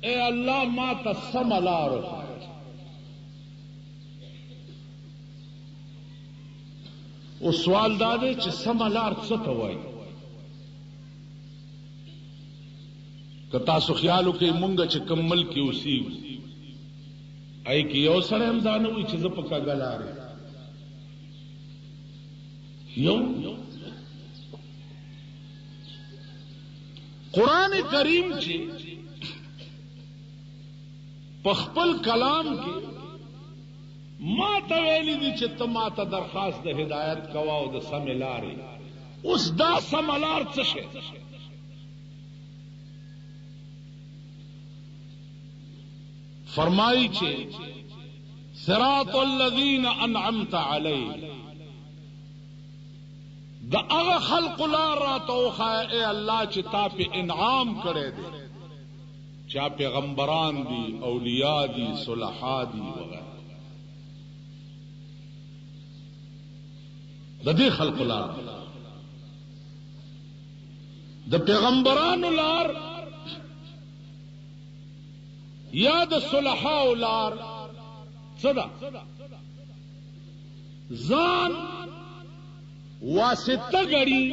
اے اللہ ما تا سم لار او سوال دادے چې سم لار څه ته وایي که تاسو خیال وکړئ مونږ چې کوم ملک کې اوسېږو ای کې یو سړی هم دا نه وایي چې زه په کږه لارې یو قرآن کریم چې په خپل کلام کې ما ته ویلي دي چې ته ما ته درخواست د هدایت کوه او د سمې لارې اوس دا سمه لار څه شی فرمایي چې صراط الذین انعمت علیهم دا هغه خلق لار راته وښایه اے الله چې تا په انعام کړی دی چا پیغمبران دی اولیاء دی صلحاء دی وغیرہ د دې خلق لار د پیغمبرانو لار یا د صلحاء لار صدا ځان واسطه غړي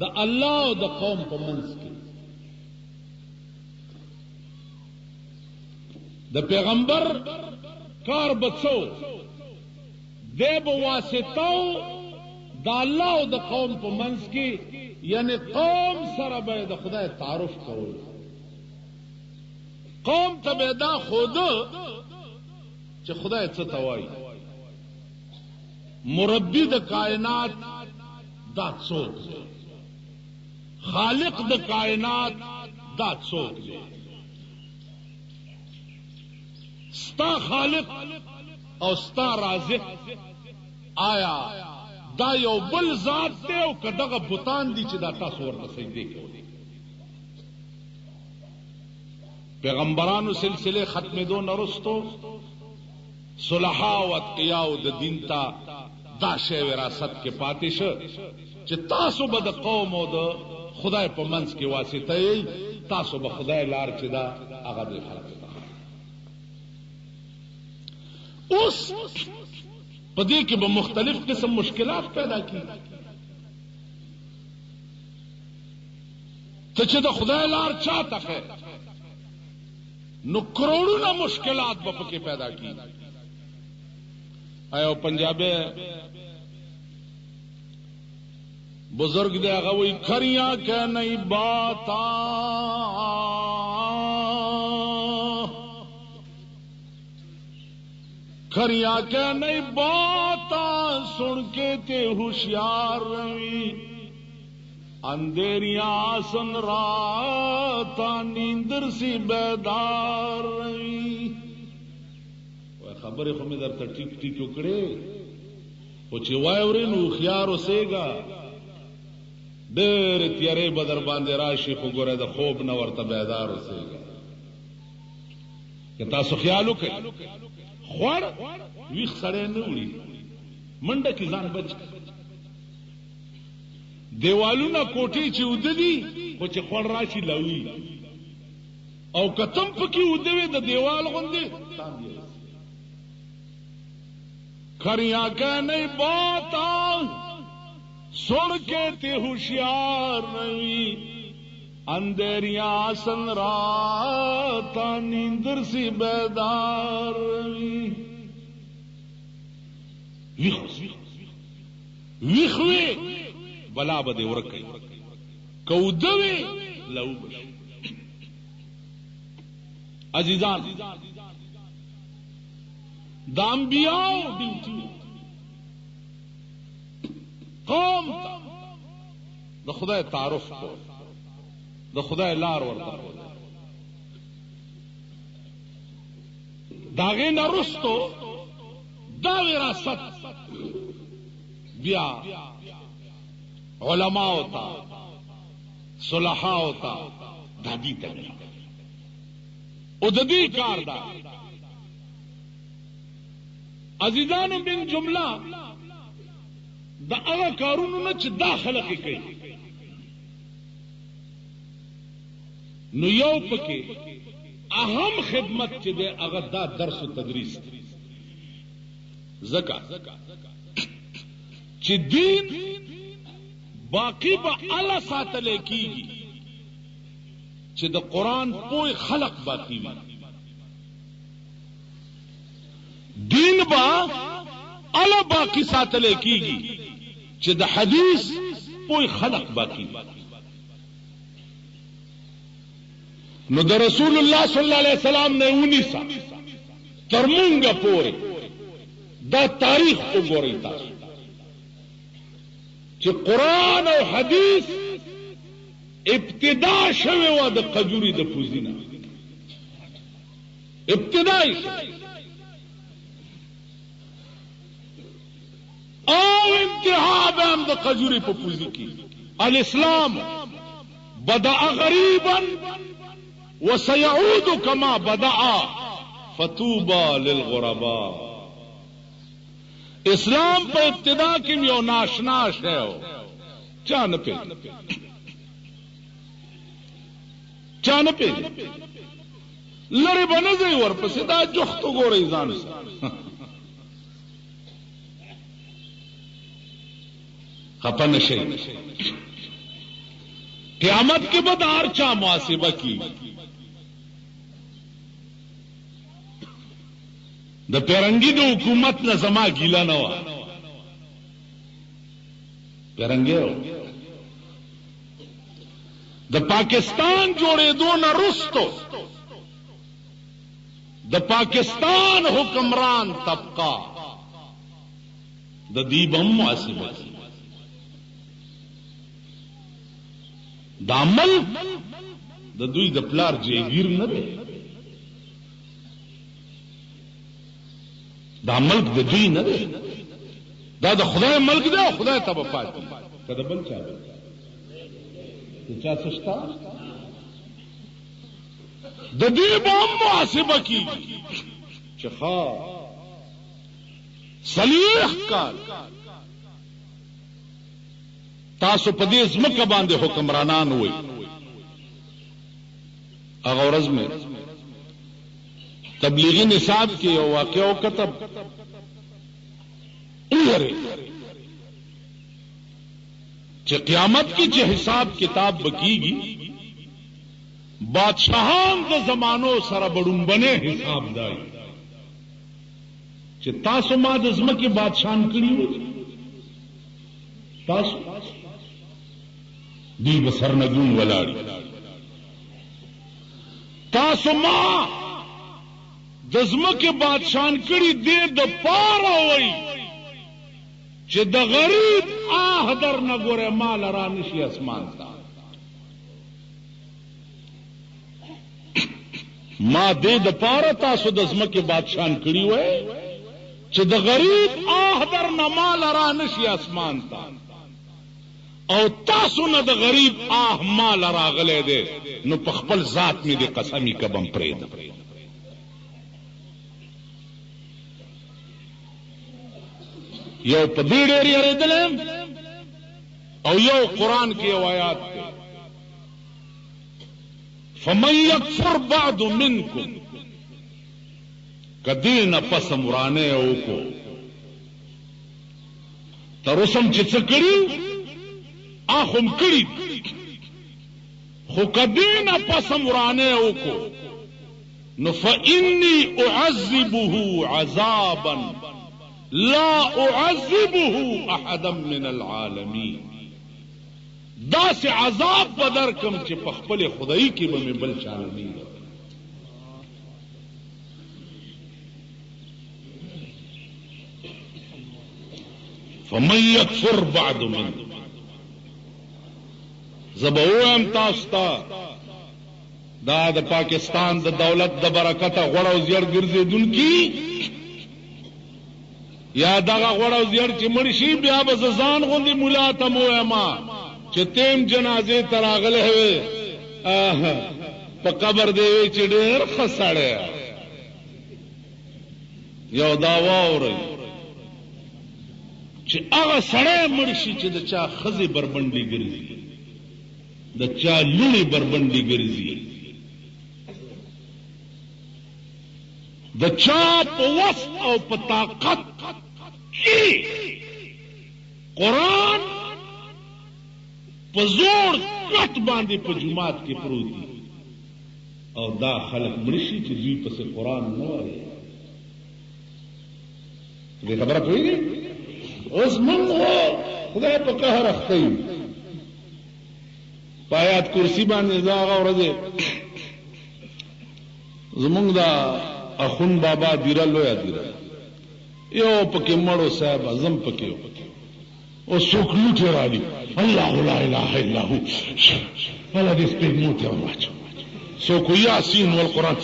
د الله او د قوم په منځ کې د پیغمبر کار بڅو د واسطو د الله او د قوم په منځ کې یعنی قوم سره به د خدای تعارف کول قوم ته به دا خود چې خدای څه ته وایي مربی د کائنات دا څوک دی خالق د کائنات دا څوک دی ستا خالق او ستا رازق آیا دا یو بل ذات دی او که دغه بتان دي چې دا تاسو ورته سجدې کوئ پیغمبرانو سلسله ختمېدو نه وروستو صلحاء او اتقیاء د دین ته دا شی وراثت کې پاتې شه چې تاسو به د قوم او د خدای په منځ کې واسطه یې تاسو به خدای لار چې دا هغه د خلق اوس په دې کې به مختلف قسم مشکلات پیدا کی ته چې د خدای لار چاته خیر نو کروڑونه مشکلات به پکې پیدا کی ایو پنجابی بزرگ دے هغه وی کھریاں کہ نہیں باتا کھریاں کہ نہیں باتا سن کے تے ہوشیار روی اندھیریاں سن راتا نیندر سی بیدار روی خبرې خو مې درته ټیک ټیک وکړې خو چې واورې نو هوښیار اوسېږه ډېرې تیارې به در باندې راشي خو ګوره د خوب نه ورته بیدار اوسېږه که تاسو خیال وکړئ خوړ ویښ سړی نه وړي منډه کې ځان بچ دیوالونه کوټې چې اوده دي خو چې خوړ راشي لوي او که تم پکې اوده وي د دیوال غوندې کھریاں کہ نہیں باتا سن کے تے ہوشیار نہیں اندھیریاں سن راتا نیندر سی بیدار نہیں ویخوے بلا بدے ورکے کودوے لو بش عزیزان دا انبیاء ڈیوٹی قوم دا خدای تعارف کو دا خدای لار ورته کو داغه نرستو دا وراثت بیا علماء ہوتا صلحاء ہوتا دادی تک اددی کار دا عزیزانو من جمله دا هغه کارونو نه چې دا خلق کوي نو یو پکې اهم خدمت چې دی هغه دا درس او تدریس زکا چې دین باقی به الله ساتل کیږي چې د قران پوی خلق باقی وي دین با الله باقی ساتل کیږي چې د حدیث پوی خلق باقی وي نو د رسول الله صلی الله علیه وسلم نه ونیسا تر مونږه پورې دا تاریخ وګورئ تاسو چې قرآن او حدیث ابتدا شوه و د قجوري د پوزینا ابتدای او انتها هم د قجوري په پوزي کې الاسلام بدأ غریبا وسيعود كما بدأ فتوبى للغرباء اسلام په ابتدا کې یو ناشنا شی و چا نه پېژني لری باندې ځي ورپسې دا جوخت وګورئ ځان سره خپه نشئ قیامت کې بعد هر چا محاسبه کی د پیرنګي د حکومت نه زما ګیله نه و پیرنګي د پاکستان جوړېدو نه رستو د پاکستان حکمران طبقه د دې بم محاسبه کی د عمل د دوی د پلار جیگیر نه دی دا ملک د دوی نه دی دا د خدای ملک دی او خدای ته به پاتې کله بل چا چا سشتا د دې به محاسبه کیږي چې ښا صلیح کال تاسو په دې ځمکه باندې حکمرانان وئ هغه ورځ مې تبلیغی نصاب کې یو واقعه وکتب چې قیامت کې چې حساب کتاب بکیږي بادشاہان د زمانو سره بډومبنه حساب دای چې تاسو ما د ځمکې بادشاہان کړی وو تاسو دی بسر نجوم ولاړی تاسو ما د ځمکې بادشاہان کړي دې د پاره وای چې د غریب آه در نه ګوره مال را نشي اسمان ته ما دې د پاره تاسو د ځمکې بادشاہان کړي وای چې د غریب آه در نه مال را نشي اسمان ته او تاسو نه د غریب آه مال راغله دې نو په خپل ذات می دې قسمی کبم پرېد یو په دې ډېر یریدل او یو قران کې یو آیات ده فمن یکفر بعد منکم کدین پس مرانه او کو ترسم چې څه کړی اخم کړی خو کدین پس مرانه او کو نو فإني أعذبه عذابا لا أعذبه أحدا من العالمين دا سے عذاب بدر کم چې په خپل خدای کې به مې بل چاله نه فمن يكفر بعد منكم زبوهم تاسو ته دا د پاکستان د دولت د برکته غوړو زیړ ګرځیدونکي یا دغه غوړو زیړ چې مړ شي بیا به ځان غوندي مولا ته موما چې تیم جنازه تراغله وي په قبر دی چې ډېر خسړې یو دا ووري چې هغه سړی مړ شي چې د چا خزي بربندي ګرځي د چا لونی بربندي ګرځي د چا په وس او په طاقت کې قرآن په زور کټ باندې په جماعت کې پروت دي او دا خلک مړشي چې دوی پسې قرآن نه وایي. دې خبره پوهېږئ؟ اوس موږ خدای په قهر اخته یو. په آیات کرسي باندې زه هغه ورځې زمونږ دا اخون بابا دیره لویه دیره یو پکې مړو صاحب اعظم پکې و او څوک لوټې راغلي الله لا اله الا هو الله دې سپېږمو ته واچو څوک یاسین والقرآن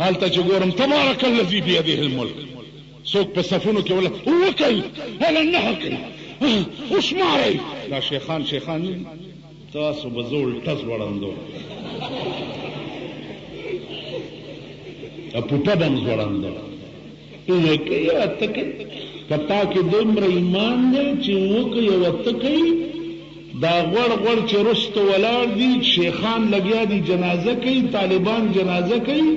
هلته چې ګورم تبارک الذي بيده الملک څوک په صفونو کې ولا وکړي هله نه کوي وشمارئ دا شیخان تاسو به زه الټس وړاندو پوټه به م ځوړاندو وکړي اته کوي کتا کې دومره ایمان دی چې وکړي او اته کوي دا غوړ چې رستو ولاړ دي شیخان لګیا دي جنازه کوي طالبان جنازه کوي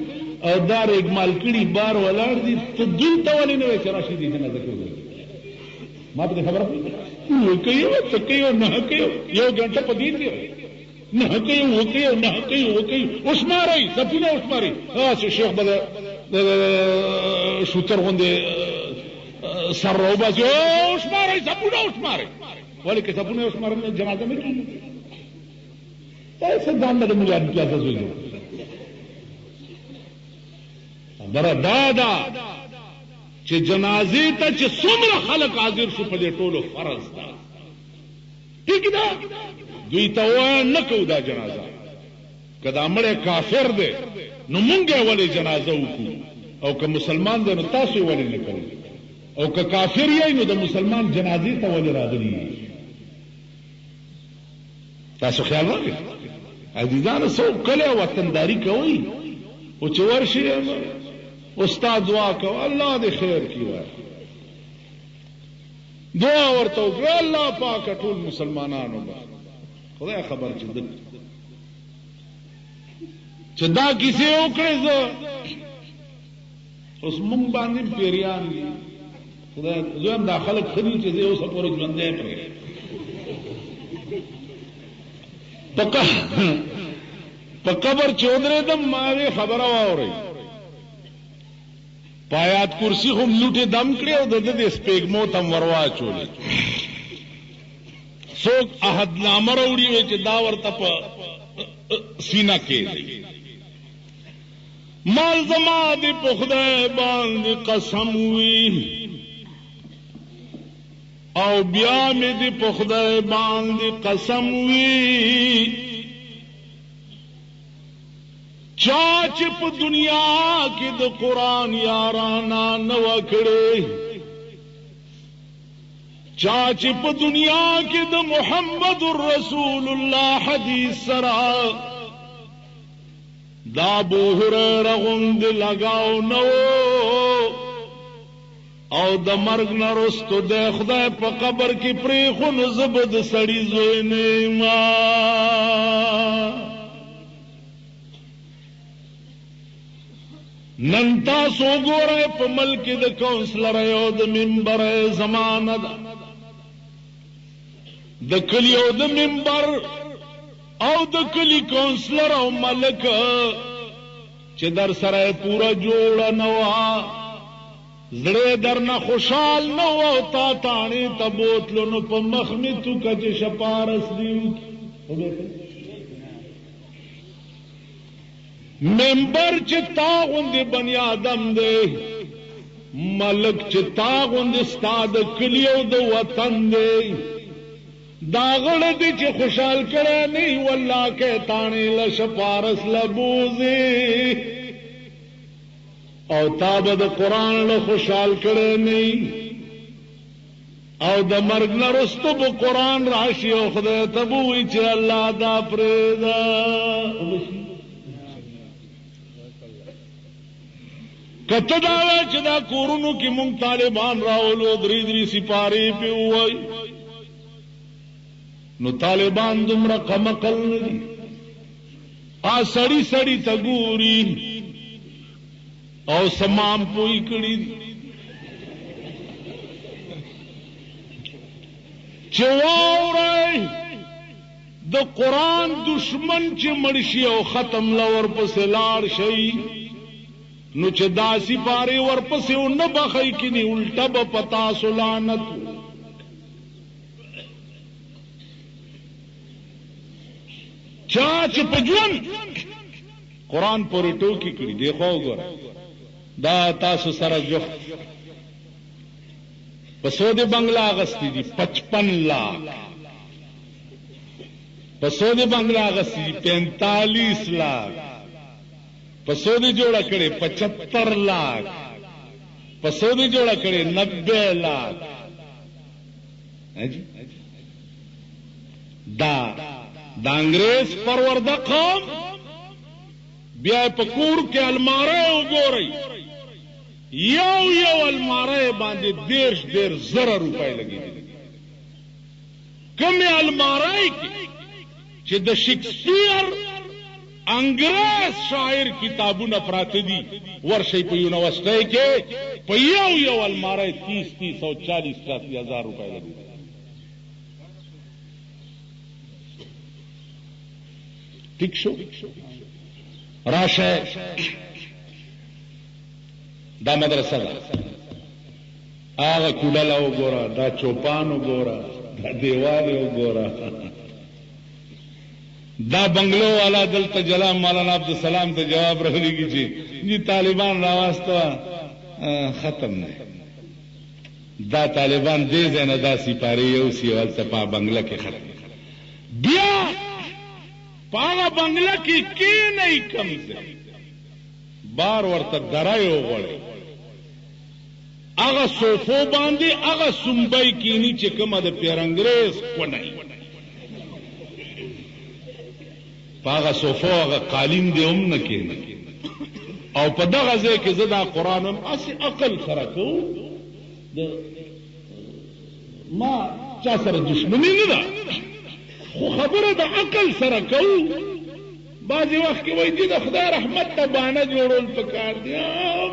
او دار اګمال کړي بار ولاړ دي ته دوی ته ولې نه وایې چې راشي دي جنازه کوي ما ته خبره وکړي او اته کوي او نه کوي یو ګنټه په دین دی نه کوي وکړي وشمارئ سپونه وشمارئ هسې شیخ به شوتر غوندې سر راوباسي وشمارئ سپونه وشمارئ ولې که سپونه وشمارئ جنازه نه کېږي دا څه ځان له ملا امتیازه زوی دی خبره دا ده چې جنازې ته چې څومره خلک حاضر شو په دې ټولو فرض ده ٹھیک ده دوی ته وایه نه کوو دا جنازه که دا مړی کافر دی نو مونږ یې ولې جنازه وکړو او که مسلمان دی نو تاسو یې ولې نه کوئ او که کافر یې نو د مسلمان جنازې ته ولې راغلي تاسو خیال راغی عزیزانو څوک کله وطنداري کوئ او چې ورشي استاد دعا کوه الله دې خیر کړي وایي دعا ورته وکړه الله پاکه ټول مسلمانانو به خدای خبر چې دا کیسې وکړې زه اوس مونږ باندې پیریان دي خدای زه هم دا خلک ښه دي چې زه اوسه پورې ژوندی پرېږدم په قبر چې ودرېدم ما یې خبره واورئ په آیات کرسي خو لوټې دم کړې او د ده د سپېږمو ته م ور واچولې څوک عهدنامه راوړي وی چې دا ورته په سینه کې مال زما دې په خدای باندې قسم وي او بیا مې دې په خدای باندې قسم وي چا چې په دنیا کې د قرآن یارانا نه وکړې چا چې په دنیا کې د محمد رسول الله حدیث سره دا ابو هريره غوند لگاو نو او د مرګ نه وروسته د خدای په قبر کې پرېښو نو زه به د سړي زوی نه یم نن تاسو وګورئ په ملک د کونسلر او د منبر زمانه ده د کلی او د منبر او د کلی کونسلر او ملک چې در سره پورا جوړه نه وه زړه در نه خوشحال نه و او تا تاڼې ته بوتلو نو په مخ مې توکه چې شپارس دي ممبر چې تا غوندې بني آدم دی ملک چې تا غوندې ستا د کلي او د وطن دی دا غړه دی چې خوشحال کړی نه والله که تاڼې له شپارس لبوزي او تا به د قرآن له خوشحال کړی نه او د مرګ نه وروسته به قرآن راشي او خدای ته به وایي چې الله دا پرېږده کته دا وای چې دا کورونو کې مونږ طالبان راولو درې سپارې پې ووایي نو طالبان دومره کمقل نه دي سړی ته ګوري او سمام پوئی کړی دي چې واورئ د قرآن دشمن چې مړ شي او ختم لور پسې لاړ شي نو چې داسې پارې ورپسې ونه بخئ کینی الټه به په تاسو لعنت چا چې په ژوند قرآن پورې ټوکې کړي دی خو وګوره دا تاسو سره جفت په سود بنگلا اغستی دي 55 لاکھ په سود بنگلا اغستی دي 45 لاکھ په سود جوړه کړي 75 لاکھ په سود جوړه کړي 90 لاکھ دا انګريز پرورده قوم بیا په کور کې الماره وګورئ یو الماره باندې 10,000 روپۍ لګېدلي کومې الماره کې چې د شکسپیر انګریز شاعر کتابونه پراته دي ورشي په یونیورسيټي کې په یو الماره 30 او 40,000 روپۍ لګېدلي ٹھیک شو راشه دا مدرسه ده هغه کوډله وګوره دا چوپان وګوره دا دیوال وګوره دا بنگلو والا دلته جلال مولانا عبدالسلام ته جواب راغلیږي چې جی طالبان راواسته ختم نه دا طالبان دې ځای نه دا سپارې یو سیوال ته په بنگله کې ختم بیا پاغا بنگله کې نه کم ځای بار ورته درایو غړي هغه صوفو باندې هغه سنبای کینی چې کومه د پیرنګریز کونای هغه صوفو هغه قالین دی هم نه کینی او په دغه ځای کې زدا قران هم اسی عقل سره کو ما چا سره دښمنی نه ده خو خبره د عقل سره کو بعضی وخت کې وایي چې د خدای رحمت ته بانه جوړول پکار دي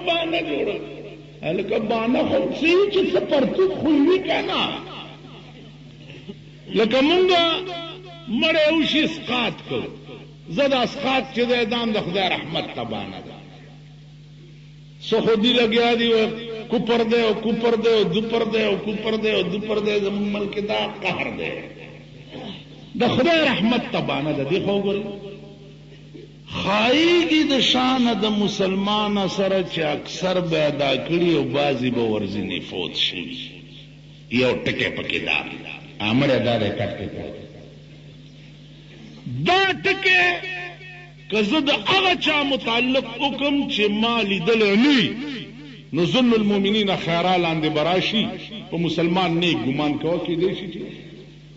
بانه جوړول هلکه بانه خو چې څه پرتوک خوي کنه لکه مونږه مړې وشي اسقاط کو زدا اسقاط چې د ادم د خدای رحمت ته بانه ده سخودي لګیا دي کوپر دے او کوپر دے او دوپر دے او کوپر دے او دوپر دے زمون ملک دا قهر دے د خدای رحمت ته بانه ده دی خو ګورئ خایګي د شان د مسلمان سره چې اکثر به ادا کړی او بازي به ورځنی فوت شي یو ټکه پکې دا امره دا کټه دا ټکه کزه د هغه چا متعلق حکم چې مال دل نه نو ظن المؤمنین خیرا لاندې براشي او مسلمان نه ګمان کوي کې دي چې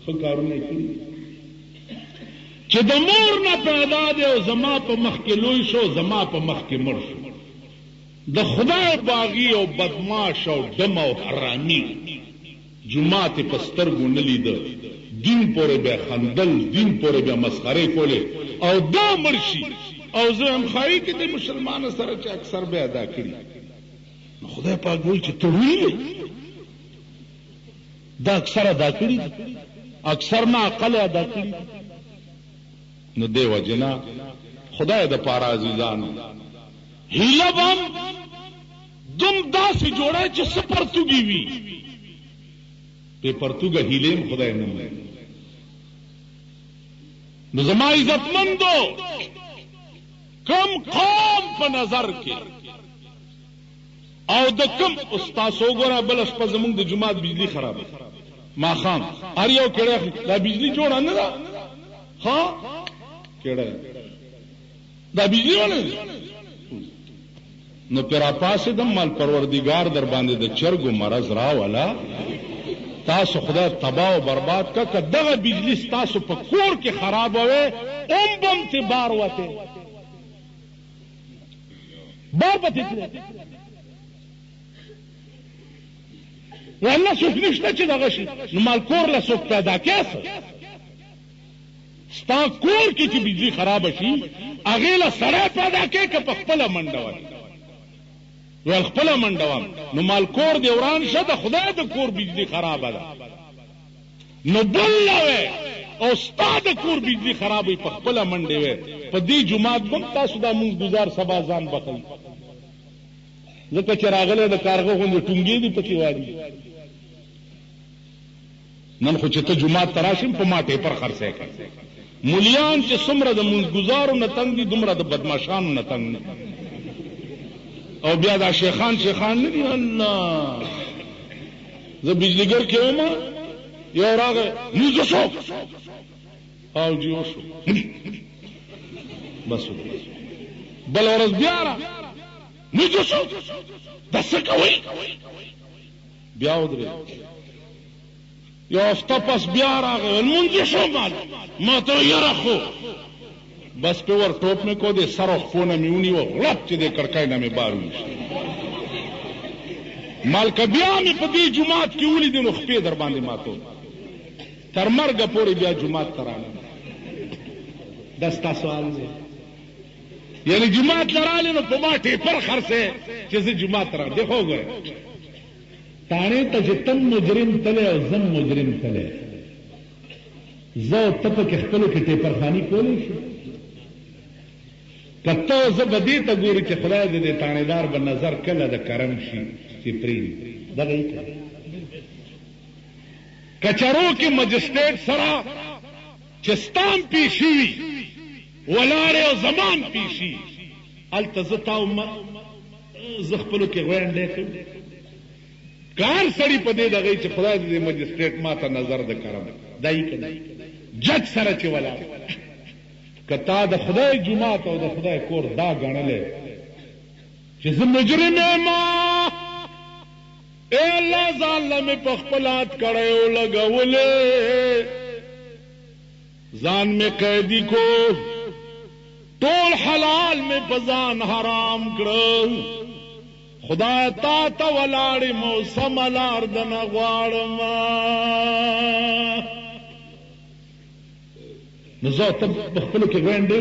خو کارونه کوي چې د مور نه پیدا دی او زما په مخ کې لوی شو زما په مخ کې مړ شو د خدای باغی او بدمعاش او دم او حرامي جمعه په سترګو نه لید دین پورې به خندل دین پورې به مسخره کوله او دا مرشي او زه هم خای کې د مسلمان سره چې اکثر به ادا کړی خدای پاک وایي چې ته ویلې دا اکثر ادا کړی اکثر نه عقل ادا کړی نو دیو جنا خدای د پاره عزیزان هیله بم دم داسې جوړه چې سپرتوږي وي په پرتوګه هیله خدای نه مې نو زما عزتمندو کم قوم په نظر کې او د کم استاد وګوره بل شپه زمونږ د جماعت بجلی خراب ما خام هر یو کړه دا بجلی جوړه نه ده ها کړه دا بجلی ولې نو پیرا پاسه د مال پروردگار در باندې د چرګو مرز را ولا تاسو خدای تباہ او برباد کا دغه بجلی تاسو په کور کې خراب وې بم ته بار وته بار پته والله څوک نشته چې دغه شي نو مال کور له څوک پیدا کیسه ستا کور کې چې بجلی خراب شي هغه له سره پیدا کې که په خپل منډه وای ول خپل منډوم نو مال کور دی وران شه د خدای د کور بجلی خرابه ده نو بلوي او استاد کور بجلی خرابې په خپل منډې وي په دې جمعات بم تاسو دا مونږ گزار سبا ځان بخل ځکه چې راغله د کارغه غوندې ټونګې دي پکې وادي نن خو چې ته جمعات تراشم په ماټه پر خرڅه کوي مولیان چې څومره د مونږ گزارو نه تنگ دي دومره د بدمعشانو نه تنگ نه او بیا دا شیخان نه دي الله زه بجلیګر کې ومه یو راغی نوزه شو او جیو شو بس بل ورځ بیا را نوزه شو دا څه کوئ بیا ودرې یو هفته پس بیا راغی لمونځ شو ما ته یره خو بس په ور ټوپ مې کو دې سر خونه مې ونیو غلط چې دې کړکای نه مې بارو مالک بیا مې په دې جمعات کې ولید نو خپې در باندې ماتو تر مرګ پورې بیا جمعات ترانه دستا سوال دی یعنی جمعات لراله نو په ماټه پر خرڅه چې زه جمعات ترانه دی خو ګره تانه ته جتن مجرم تله او زم مجرم تله زه ته په خپل کې ټیپر خانی کولی شي کته زه بدی ته ګوري چې خدای دې تانیدار په نظر کله د کرم شي چې پری دا وایي کچرو کې مجسټریټ سره چې ستام پیشي ولاړ او زمان پیشي التزتا زه خپل کې وړاندې کوم کار سړی په دې دغه چې خدای دې مجسټریټ ماته نظر د کرم دای کړي جج سره چې ولاړ کتا د خدای جمعه او د خدای کور دا غنلې چې زه مجرم ما اے الله ظالم په خپلات کړو لګولې ځان می قیدی کو ټول حلال می پزان حرام کړو خدای تا ته ولاړې موسم لار د نغواړم نو زه ته خپل کې وینډو